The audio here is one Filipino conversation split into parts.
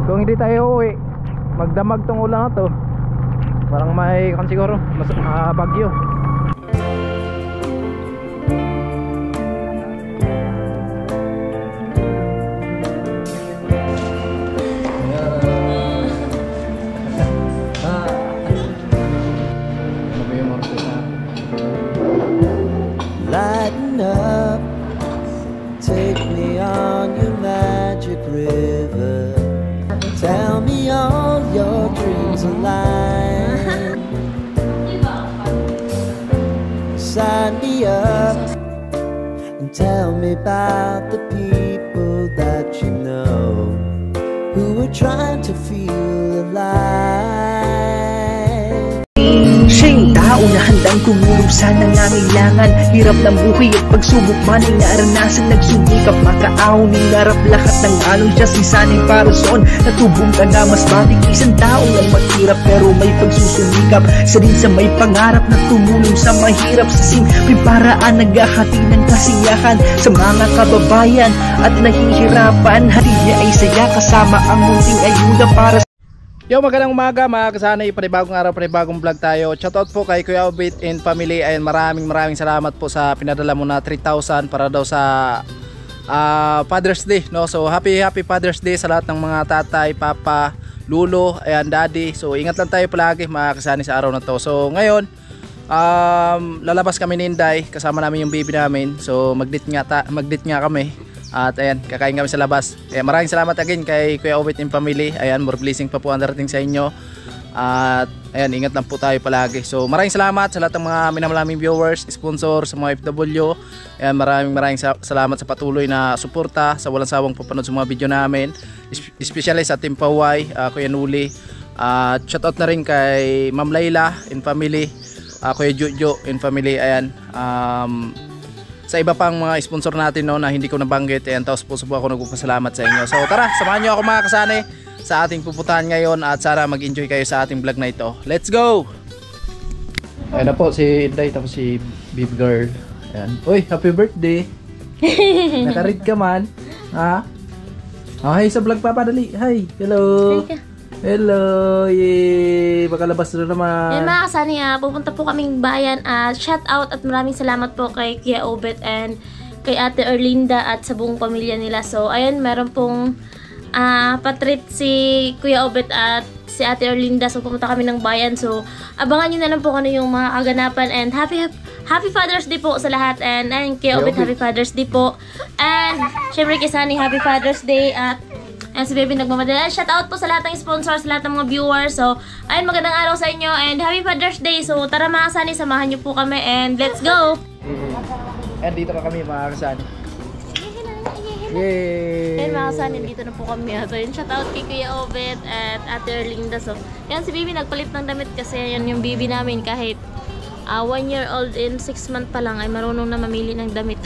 Kung hindi tayo uwi, magdamag tong ulan na to. Parang may siguro mas bagyo. Lighten up, take me on your magic river. Tell me all your dreams align. Sign me up and tell me about the people that you know who are trying to feel alive. Siya'y tao na handang tumulong sa nangangailangan. Hirap ng buhay at pagsubok man ay naranasan. Nagsumikap makaaon, hinarap lahat ng alon. Siya si sanay parason, natubong ka na mas batik. Isang tao lang maghirap pero may pagsusumikap. Isa din sa may pangarap na tumulong sa mahirap. Sa simpleng paraan naghahati ng kasiyahan sa mga kababayan at nahihirapan. Hati niya ay saya kasama ang munting ayuda para. Yo, magandang umaga mga kasanay, panibagong araw, panibagong vlog tayo. Shoutout po kay Kuya Obit and family. Ayan, maraming salamat po sa pinadala mo na 3,000 para daw sa Father's Day, no? So happy Father's Day sa lahat ng mga tatay, papa, lulo, ayan, daddy. So ingat lang tayo palagi mga kasanay sa araw na to. So ngayon, lalabas kami ni Inday, kasama namin yung baby namin. So mag-date nga kami. At ayan, kakain kami sa labas. Maraming salamat again kay Kuya Obit and family. Ayan, more blessing pa po ang darating sa inyo. At ayan, ingat lang po tayo palagi. So maraming salamat sa lahat ng mga minamalaming viewers, sponsors, sa mga FW. Ayan, maraming salamat sa patuloy na suporta, sa walang sawang papanood sa mga video namin, especially sa Team Paway, Kuya Nuli. At shoutout na rin kay Ma'am Layla and family, Kuya Jojo and family. Ayan, sa iba pang mga sponsor natin, no, na hindi ko nabanggit. Ayan, tapos po ako nagpapasalamat sa inyo. So tara, samahan nyo ako mga kasanay sa ating pupuntahan ngayon at sana mag-enjoy kayo sa ating vlog na ito. Let's go! Ayan na po si Inday, tapos si baby girl. Ayan. Uy, happy birthday! Nakaread ka man. Ha? Oh, hi sa vlog, papa, dali. Hi, hello! Hello! Yay! Bakalabas na naman. Yan mga kasani, pupunta po kaming bayan. Shout out at maraming salamat po kay Kuya Obet and kay Ate Erlinda at sa buong pamilya nila. So ayun, meron pong patreat si Kuya Obet at si Ate Erlinda. So pupunta kami ng bayan. So abangan nyo na lang po ano yung mga kaganapan. And happy Father's Day po sa lahat. And ayun, Kuya Obet, happy Father's Day po. And syempre kay Sunny, happy Father's Day. At si baby nagmamadala. Shout out po sa lahat ng sponsors, sa lahat ng mga viewers. So, ayun, magandang araw sa inyo and happy Father's Day. So, tara mga kasani, samahan niyo po kami and let's go! And dito na kami mga kasani. Yay! Ayun mga kasani, dito na po kami. So, yun, shout out kay Kuya Obet at Ate Erlinda. So, yan si baby nagpalit ng damit kasi yan yung baby namin kahit 1 year old and 6 month pa lang ay marunong na mamili ng damit.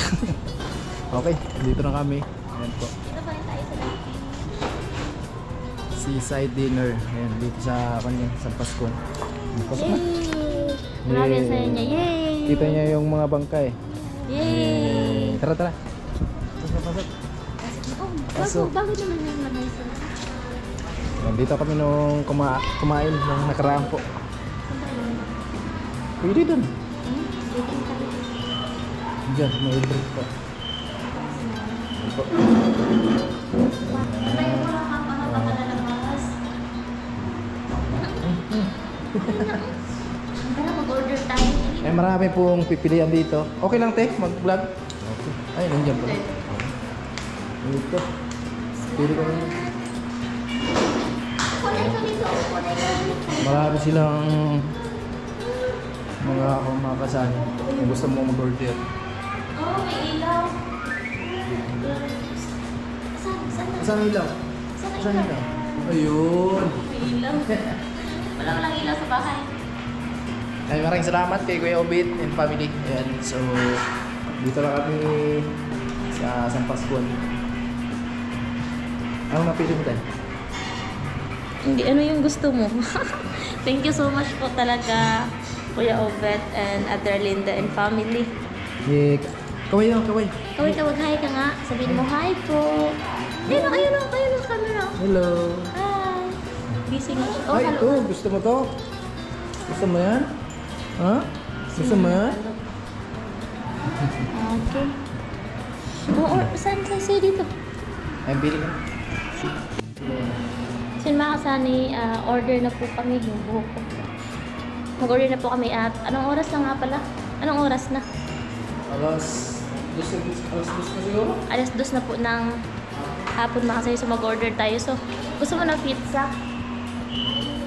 Okay, dito na kami. Ayan po. Seaside dinner. Ayan, dito sa kanya, sa Pasko. Yay! Maraming saya niya. Yay! Kita niya yung mga bangkay. Yay! Tara, tara. Pasok. Bago naman yung manay sa. Dito kami nung kumain ng nakaraan po. Pwede dun. Diyan, may break po. Mag-order tayo. Marami pong pipilian dito. Okay lang, te, mag-vlog. Okay. Ay, nandiyan pala. Dito. Pili ka rin. Marami silang mga kasan. Kung gusto mo mag-order. Oh, may ilaw. Saan ilaw? Saan ilaw? Ayun. May ilaw. Wala lang ilaw sa bahay. Ay, maraming salamat kay Kuya Obit and family. Ayan, so dito lang kami sa San Pascual. Ano napili mo tayo? Hindi, ano yung gusto mo? Thank you so much po talaga Kuya Obet and Ate Erlinda and family. Yeah. Kaway lang, kaway. Kaway ka, mag-hi ka nga. Sabihin mo, hi po. Ayun ang camera. Hello. Hi. busy nga siya. Oh, Ay, ito. halo. Gusto mo to? Gusto mo yan? Ha? Gusto mo yan? Okay. Oo, saan sa'yo dito? Ay, bili ka. So yun mga kasani, order na po kami yung buhok ko. Mag-order na po kami at anong oras na nga pala? Anong oras na? Alas 2 na siguro? Alas 2 na po ng hapon mga kasani, so mag-order tayo. So, gusto mo ng pizza?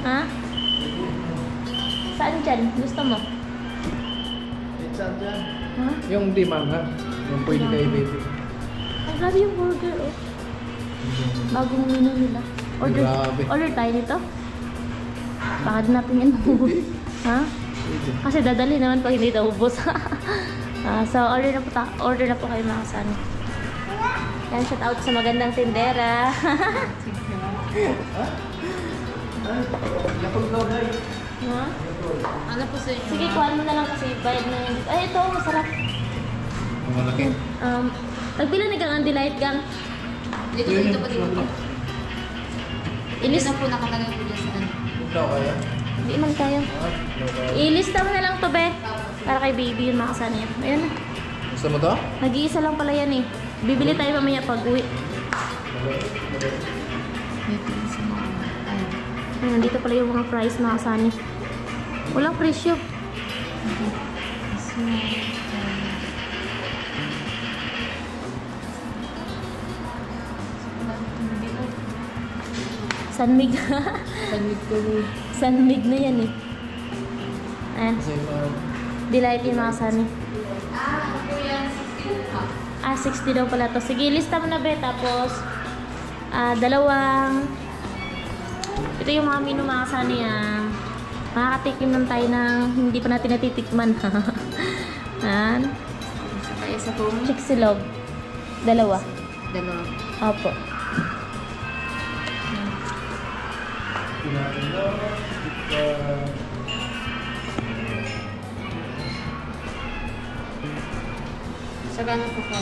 Ha? Saan dyan? Gusto mo? Pizza dyan. Ha? Yung di manga. Yung pwede kay baby. Ang grabe yung burger, oh. Bagong menu nila. Grabe. Order tayo nito? Baka din natin yan maubos. Ha? Kasi dadali naman pag hindi naubos. So, order na po kayo mga kasani. Yan, shout out sa magandang tindera. Yapag daw day. Ha? Ano po sa inyo? Sige, kuhaan mo na lang kasi bayad na yun. Ay, ito, masarap. Malaki. Nagpila ni Gang ang delight, Gang. Dito pa dito po. Ilis, Ilis na po nakalagay po dyan saan. Daw kaya? hindi man tayo. Ilista mo na lang to, be. Para kay baby yun, makasana yan. Ayun na. Gusto mo to? Nag-iisa lang pala yan eh. Bibili tayo mamaya pag uwi. Dito sa mga... Ayun. Ayun, dito pala yung mga price, makasani. Walang presyo. Sanmig. Pagmig ko rin. Sanmig na yan eh. Ayan. Kasi Delight yung mga sani. Ano po yan? 16 pa. 60 daw pala to. Sige, lista mo na, be. Tapos, dalawang... Ito yung mga menu mga sani. Makakatikim lang tayo ng hindi pa natin natitikman. Ayan. Saka isa po. Chicxulog. Dalawa. Dalawa. Opo. Saka ano po ka?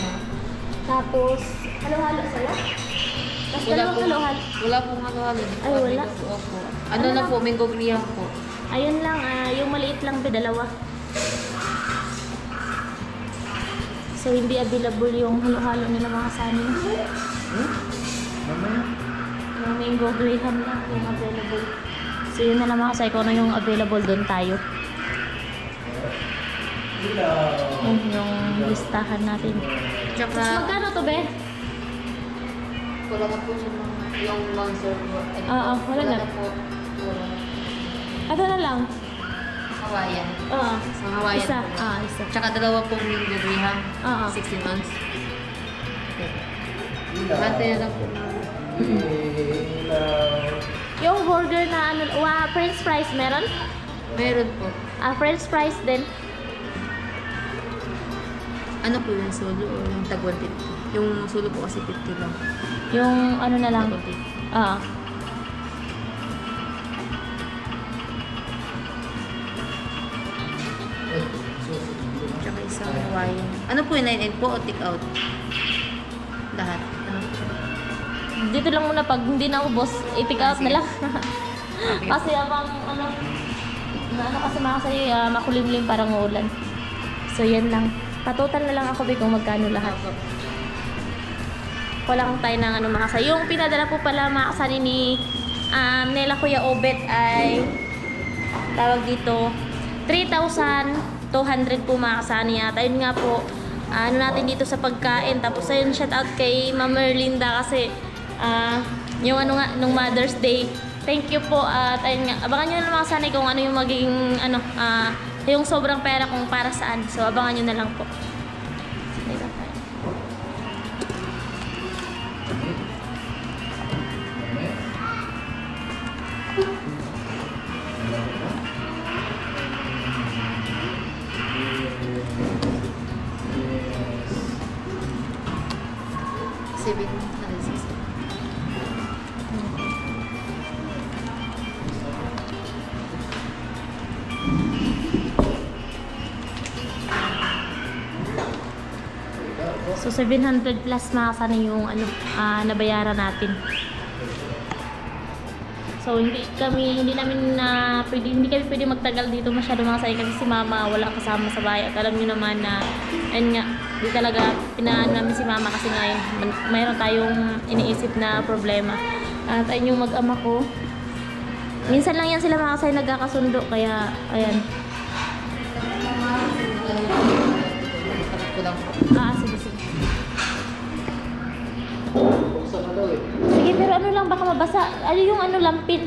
Tapos, halo-halo sila? Tapos dalawang halo-halo. Wala pong halo-halo. Ay, wala. Opo. Ano na po, mango graham po. Ayun lang, yung maliit lang, be, dalawa. So, hindi available yung halo-halo nila mga sani. mamaya. Yung mango graham lang yung available. So, yun na lang mga kasay kung ano yung available doon tayo. Yun yung listahan natin. Tsaka... Tapos magkano to, be? Wala na po yung monster po. Oo, wala na. po. Wala. Ano na lang? Hawaiian. Oo. Sa Hawaiian Isa. po. Isa. Tsaka dalawa pong mango graham. Oo. 16 ounce. Bante na lang po. Yung burger na ano, french fries meron? Meron po. French fries din. Ano po yung solo o yung tag 150? Yung solo po kasi 50 lang. Yung ano na lang. Tag 150. Oo. Tsaka isang Hawaiian. Ano po yung 9 po o take out? Lahat. Ano po? Dito lang muna pag hindi na ubos, i-pick out na lang. Kasi abang ano, kasi mga sa'yo, makulimlim parang ulan. So yan lang. Patotal na lang ako kung magkano lahat. Walang tayo ng ano mga kasay. Yung pinadala po pala mga kasani ni Nela Kuya Obet ay tawag dito 3,200 po mga kasani yata. Yun nga po, ano natin dito sa pagkain. Tapos ayun, shout out kay Ma'am Merlinda kasi yung ano nga, nung Mother's Day. Thank you po at ayun nga, abangan nyo na lang mga kasani kung ano yung magiging ano, yung sobrang pera kung para saan. So abangan nyo na lang po. So 700 plus mga kasani yung ano, nabayaran natin. So hindi namin hindi kami pwede magtagal dito masyado mga say kasi si mama wala kasama sa bahay. At alam niyo naman na ayun nga, di talaga pinaan namin si mama kasi ngayon mayroon tayong iniisip na problema. At ayun yung mag-ama ko. Minsan lang yan sila mga say nagkakasundo kaya ayan. Sige. Sige, pero ano lang, baka mabasa. Ano yung ano, lampin.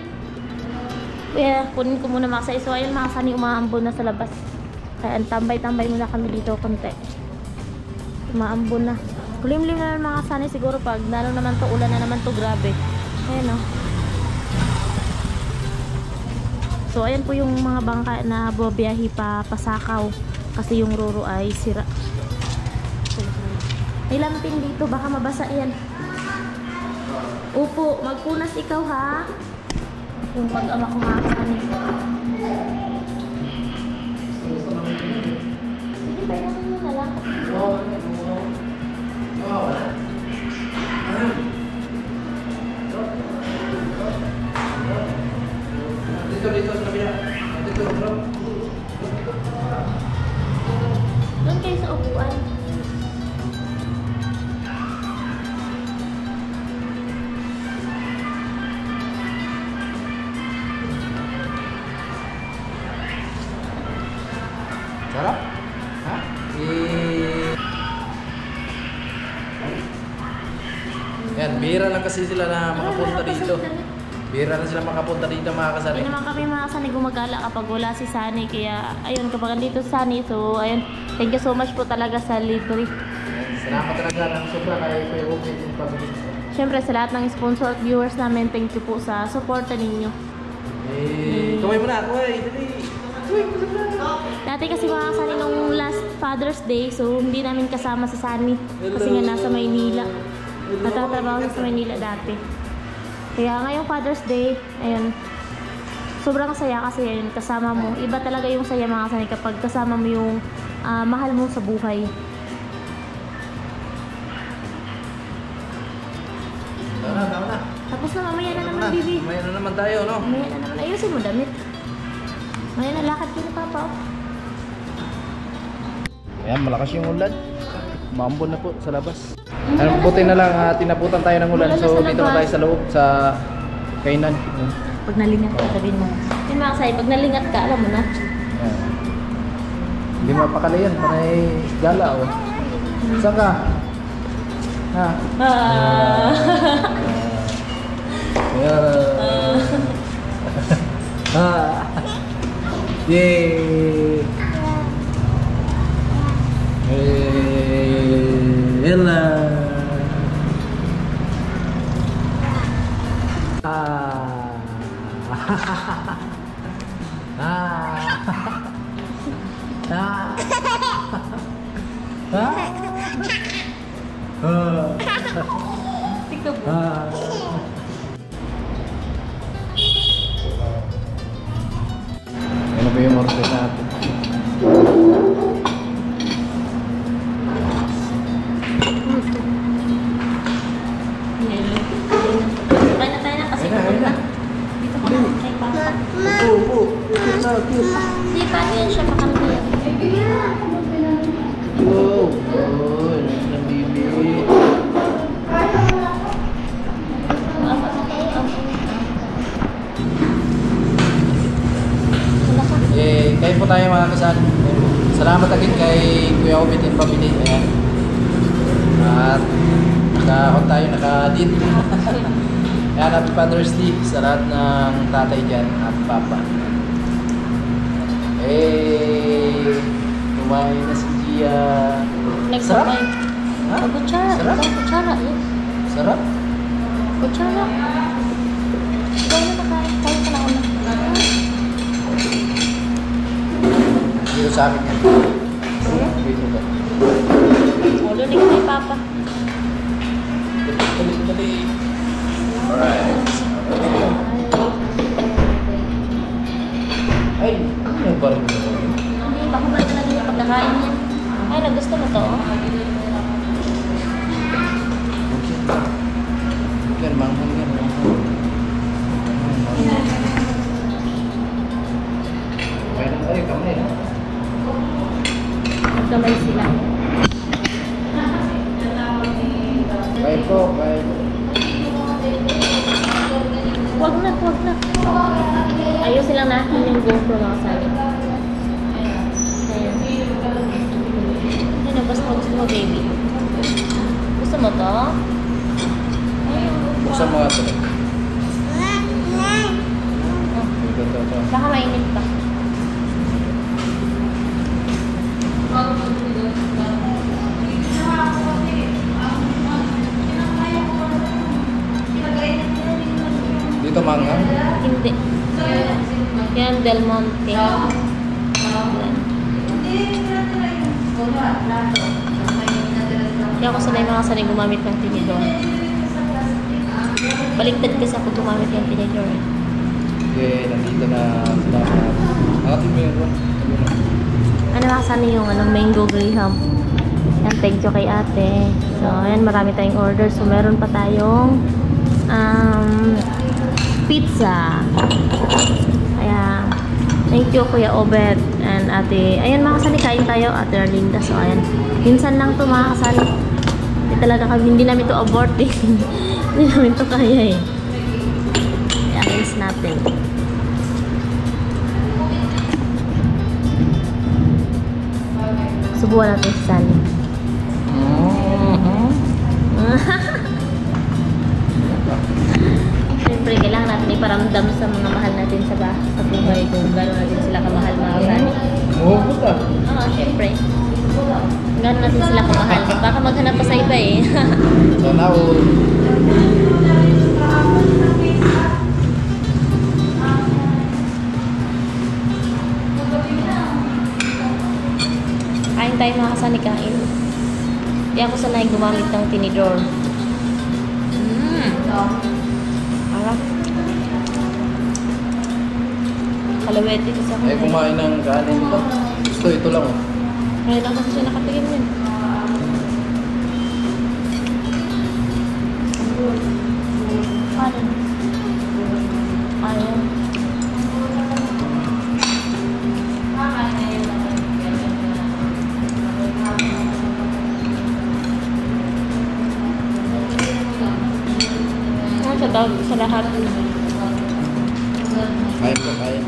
Kaya, kunin ko muna mga say. So, ayun mga sani, umaambon na sa labas. Kaya, tambay-tambay muna kami dito konti. Umaambon na. Kulimlim na mga sani siguro pag lalo naman to, ulan na naman to, grabe. Ayan o. So, ayan po yung mga bangka na buwabiyahe pa Pasakaw. Kasi yung Roro ay sira. May lampin dito, baka mabasa yan. Upo, magpunas ikaw ha. Yung mag-ama ko mga kasanin. Sige, bayan mo na lang. Doon kayo sa upuan. Sarap? Ha? Yan, bihira lang kasi sila na makapunta dito. Bihira na sila makapunta dito mga kasani. Hindi naman kami mga kasani gumagala kapag wala si Sunny. Kaya, ayun, kapag andito si Sunny, so, ayun, thank you so much po talaga sa libre. Salamat talaga ng sobra kay Kuya Ubit and Family. Siyempre, sa lahat ng sponsor at viewers namin, thank you po sa suporta ninyo. Kaway mo na, kaway. Dali. Dati kasi mga kasani nung last Father's Day, so hindi namin kasama si Sunny. Kasi nga nasa Maynila. Natatrabaho siya sa Maynila dati. Kaya ngayong Father's Day, ayun, sobrang saya kasi ayun, kasama mo. Iba talaga yung saya mga kasani kapag kasama mo yung mahal mo sa buhay. Tama na. Tapos na, mamaya na naman, Bibi. Mamaya na naman tayo, no? Mamaya na naman. Ayusin mo damit. Mamaya na, lakad ko ni Papa. Ayan, malakas yung ulan. Maambon na po sa labas. Ano, buti na lang, tinaputan tayo ng ulan. So, dito na tayo sa loob, sa kainan. Pag nalingat ka, sabihin mo. Yung mga kasay, pag nalingat ka, alam mo na. Ayan. Hindi mapakali yan, panay gala, oh. Saan ka? Ha? Yay! Ella! Tiktok mo. Ano ba yung order natin? Kaya na tayo na kasi kapag na. Dito ka na kay Papa. Upo. Hindi pa yan siya pakaramihan. Wow. Oh, ang bibi. Kain po tayo mga kasan. Salamat agad kay Kuya Ubit and Family. Ayan. At naka-on tayo, naka-lead. Ayan, happy Father's Day sa lahat ng tatay dyan at papa. Kumain na si Gia. Sarap? Ha? Kutsara. Sarap? Kutsara. Sarap? Kutsara. Ikaw na nakain. Kain ka na una. Dito sa akin yan. Dito ba? Ulo ni kay Papa. Dali. Alright. Ay, ano yung baril mo? Hindi, baka ba talaga yung pagkakain niya? Ay, nagusto mo to? Bukan manghang yan. naghihiwalay sila. Kain po, kain. Wag na, wag na. Ayusin lang natin yung GoPro mga kasali. Ayan. Ano, basta gusto mo, baby. Gusto mo to? Buksan mo nga ito. Ito. Baka mainit pa. Dito manga. Hindi. Yan, Del Monte. Yan. Kaya ako sanay mga sanay gumamit ng tinidor. Baliktad kasi ako gumamit ng tinidor. Okay, nandito na sila. Atin mo yun. Ano mga sanay yung mango graham. Yan, thank you kay ate. So, ayan, marami tayong order. So, meron pa tayong pizza. Ayan. Thank you Kuya Obet and ate. Ayan mga kasali, kain tayo ate Arlinda. So ayan. Minsan lang to mga kasali. Hindi talaga kami, hindi namin to abort eh. Hindi namin to kaya eh. I-ayos natin. Subuhan natin si Sally. Siyempre, kailangan natin iparamdam sa mga mahal natin sa buhay kung gano'n natin sila kamahal mga kasali. Oo, puta. Oo, siyempre. Gano'n natin sila kamahal. Baka maghanap pa sa iba eh. Sana all. Kain tayo mga kasali, kain. Di ako sanay gumamit ng tinidor. Harap. Kalawete kasi ako. Ay, kumain ng kanin ito. Gusto, ito lang oh. Ngayon lang kasi siya nakatingin yun. Kanin. Ayun. Sa tawag sa lahat. Kain po, kain.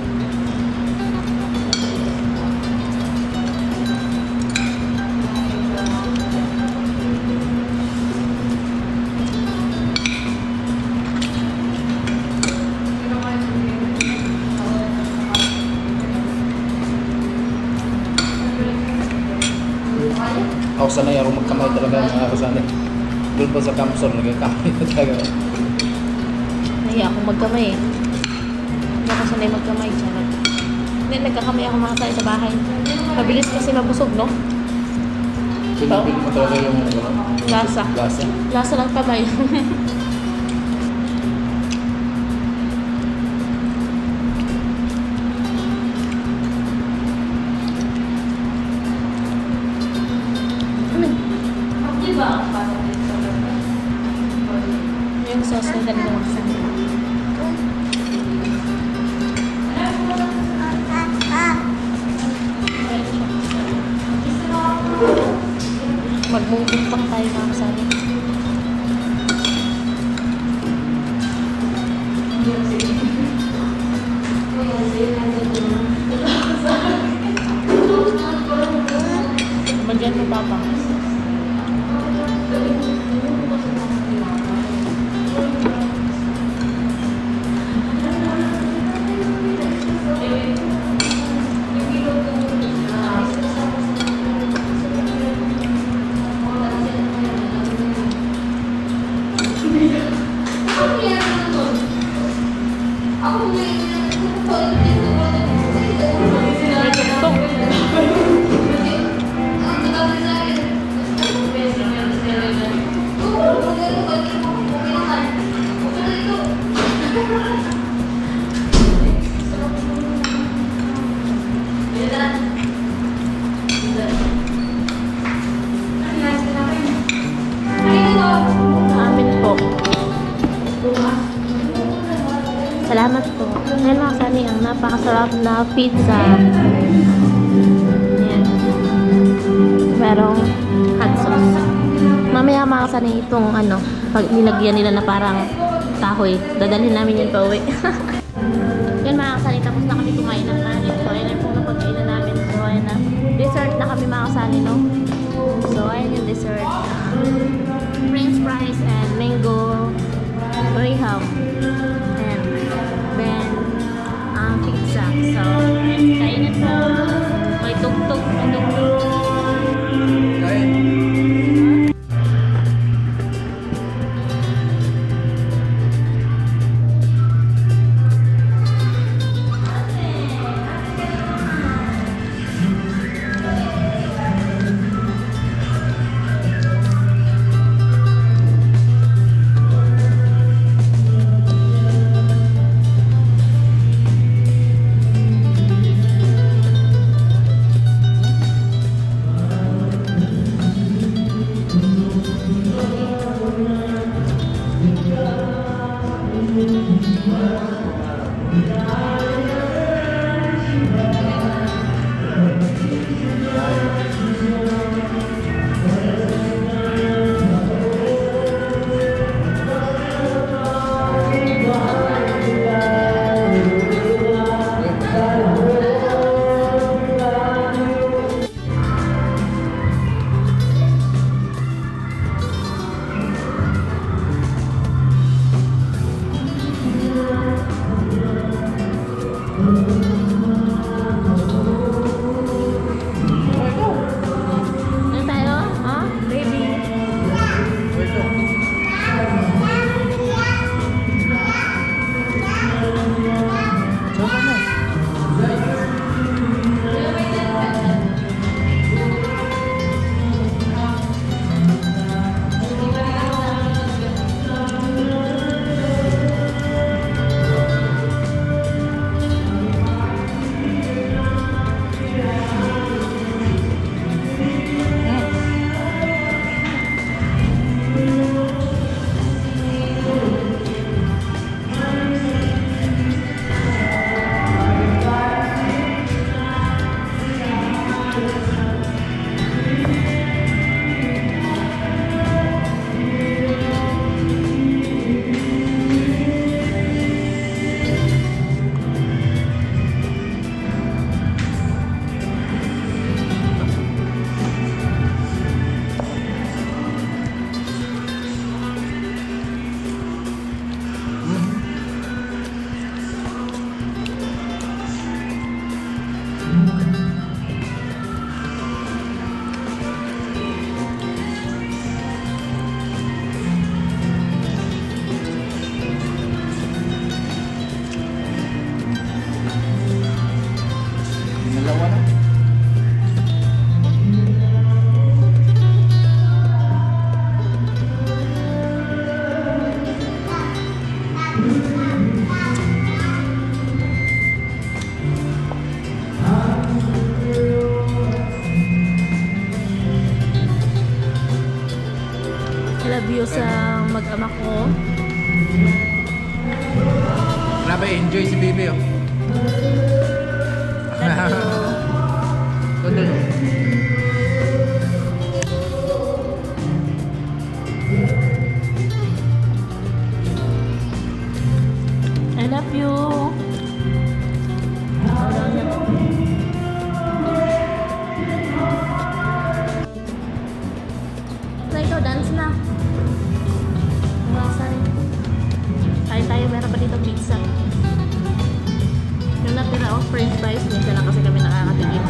Ako sanay ako magkamay talaga mga kasanay. Doon po sa Camsor, nagkakamay na talaga. Nahiya ako magkamay eh. Hindi ako sanay magkamay. Charot. Hindi, nagkakamay ako mga tayo sa bahay. Mabilis kasi mabusog, no? Pinapil mo talaga yung Lasa. lasa. Lasa ng kamay. Yung sauce na ganito magsama. Magmumukbang tayo mga kasali. Magyan mo papa. Amin po. Salamat po. Ngayon mga kasali, ang napakasarap na pizza. Ayan. merong hot sauce. Mamaya makasani itong ano, pag nilagyan nila na parang kahoy. Dadalhin namin yun pa uwi. Yan makasani, tapos na kami kumain ng kanin. So ayan yung pong napagkainan namin. So ayan na. Dessert na kami makasani, no? So ayan yung dessert. French fries and mango graham. And then pizza. So kain na po. May tugtog. Love you sa mag-ama ko. Grabe, enjoy si Bibi, oh. Doon. I love you. So ikaw, dance na. Kain tayo, meron pa dito pizza. Yung natira of french fries, minsan lang kasi kami nakakatigil.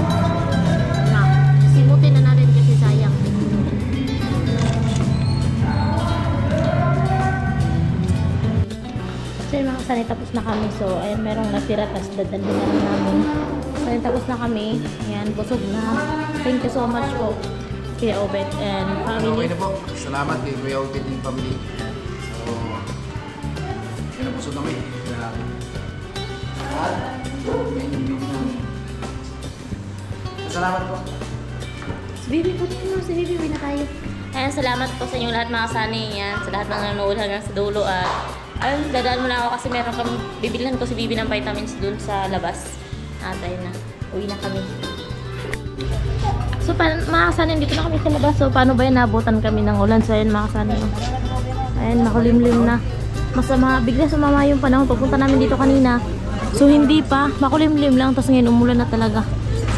Na, simutin na natin kasi sayang. So yung mga sanay, tapos na kami. So ayun, merong natira, tapos dadalhin na lang namin. So ayun, tapos na kami. Ayan, busog na. Thank you so much po, Kuya Obet and family. Okay na po. Salamat kay Kuya Obet and family. So, pinabusog na kami. Salamat po. Si Bibi po dito. Si Bibi, win na tayo. Ayan, salamat po sa inyong lahat mga kasani. Yan, sa lahat ng nanonood hanggang sa dulo. At ayun, dadaan mo na ako kasi meron kami, bibilhan ko si Bibi ng vitamins dun sa labas. Atay na. Uwi na kami. So, mga kasanin, dito na kami sa labas. So, paano ba yan? Nabutan kami ng ulan. So, ayan mga kasanin. Ayan, makulimlim na. Masama, bigla sumama yung panahon. Pagpunta namin dito kanina. So, hindi pa. Makulimlim lang. Tapos ngayon, umulan na talaga.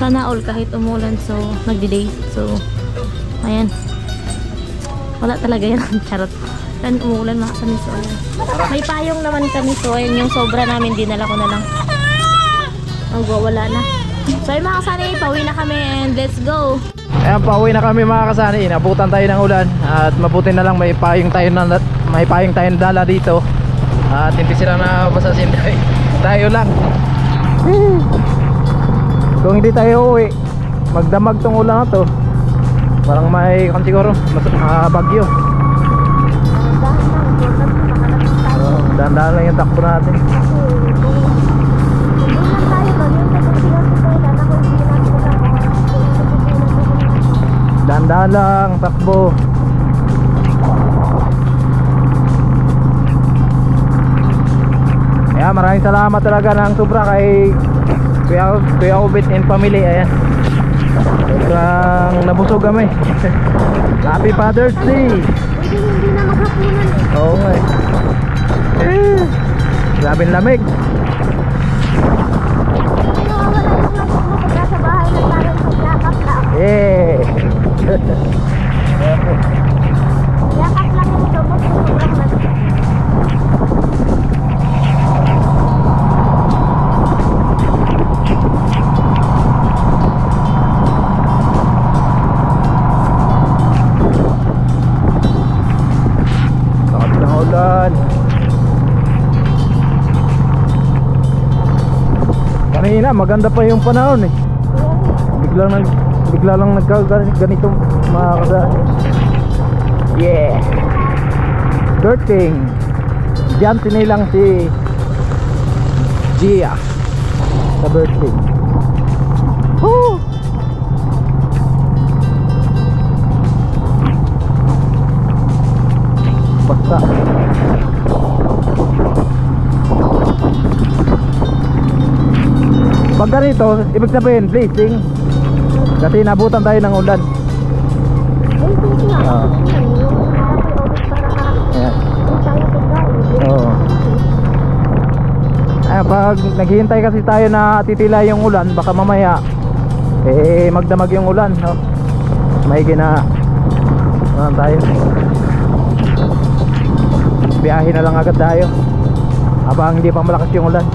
Sana all kahit umulan. So, nagdi-day. So, ayan. Wala talaga yan. Charot. Then, umulan mga kasanin. So, ayan. May payong naman kami. So, ayan yung sobra namin. Dinala ko na lang. Wala na. So yung mga kasani, pauwi na kami and let's go. Ayan, pauwi na kami mga kasani. Nabutan tayo ng ulan at mabuti na lang may payong tayo na dala dito. At hindi sila nabasasin tayo lang. Kung hindi tayo uwi, magdamag tong ulan na to. Parang may siguro bagyo. Dahan-dahan lang yung takbo natin. Dahan-dahan lang takbo. Ayan, maraming salamat talaga ng sobra kay Kuya Obet and family. Ayan, sobrang nabusog kami. Happy Father's Day. Hindi na maghapunan eh. Oo nga eh. Grabing lamig. Sa bahay na parang paglakap lang. Yeah. Yakap lang yung gamot. Sobrang nag- Lakas ng ulan. Kanina maganda pa yung panahon eh. Bigla lang nagkaganito mga kasani. Yeah. Dirt King. Diyan sinilang si Gia sa Dirt King. Woo! Basta. Pag ganito, ibig sabihin blessing. Kasi nabutan tayo ng ulan. Ayan. Oo. Ayan, pag naghihintay kasi tayo na titila yung ulan, baka mamaya magdamag yung ulan, no? Maigi na tayo. Biyahe na lang agad tayo habang hindi pa malakas yung ulan.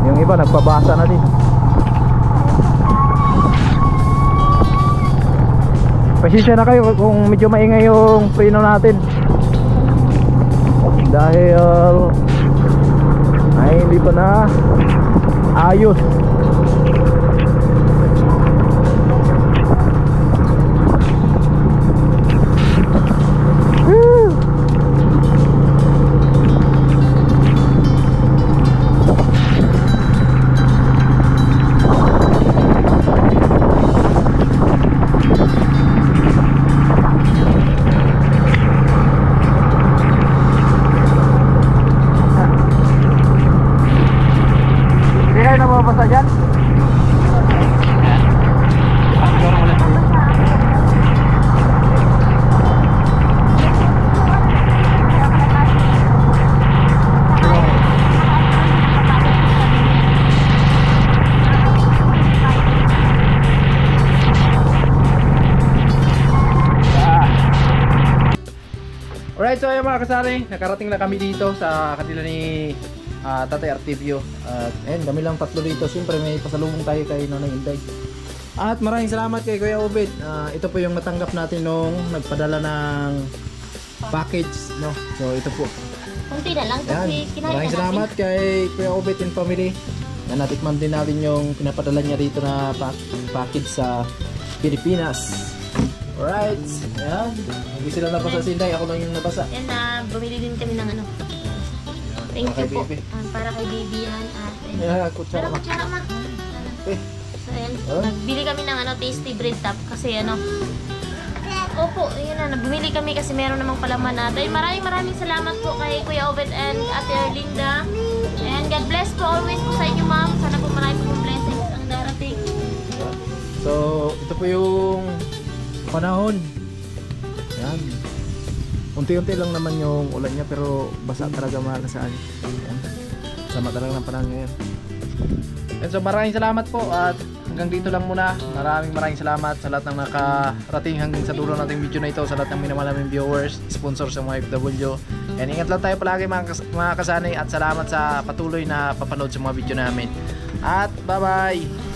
Yung iba nagpabasa na din. Pasensya na kayo kung medyo maingay yung preno natin dahil ay hindi pa na ayos. Basta dyan. Alright, so ayun mga kasari, nakarating na kami dito sa kanila ni Tatay Artibio. At ayun, kami lang tatlo dito. Siyempre may pasalubong tayo kay Nanay Inday. At maraming salamat kay Kuya Obet. Ito po yung natanggap natin nung nagpadala ng package, no? So ito po. Kunti na lang kasi kinain Maraming na salamat natin. kay Kuya Obet and family. Na natikman din natin yung pinapadala niya dito na package sa Pilipinas. Alright, ayan. Hindi sila nabasa si Inday, ako lang yung nabasa. Yan na, bumili din kami ng ano. Thank Para you kay po. Bibi. Para kay Bibi yan. Yeah, kutsara Pero ma. kutsara ma. Eh, So ayan, Oh. nagbili kami ng ano, tasty bread top kasi ano. Opo, yun na, bumili kami kasi meron namang palaman natin. Maraming salamat po kay Kuya Obet and Ate Erlinda. Ayan God bless po always po sa inyo, ma'am. Sana po marami pong blessings ang darating. So, ito po yung panahon. Yan. Unti-unti lang naman yung ulan niya pero basa talaga mahal na saan. Yan. Sama talaga ng panahon ngayon. And so maraming salamat po at hanggang dito lang muna. Maraming salamat sa lahat ng nakarating hanggang sa dulo nating video na ito, sa lahat ng minamahal naming viewers, sponsors sa mga FW. And ingat lang tayo palagi mga kasanay at salamat sa patuloy na papanood sa mga video namin. At bye bye!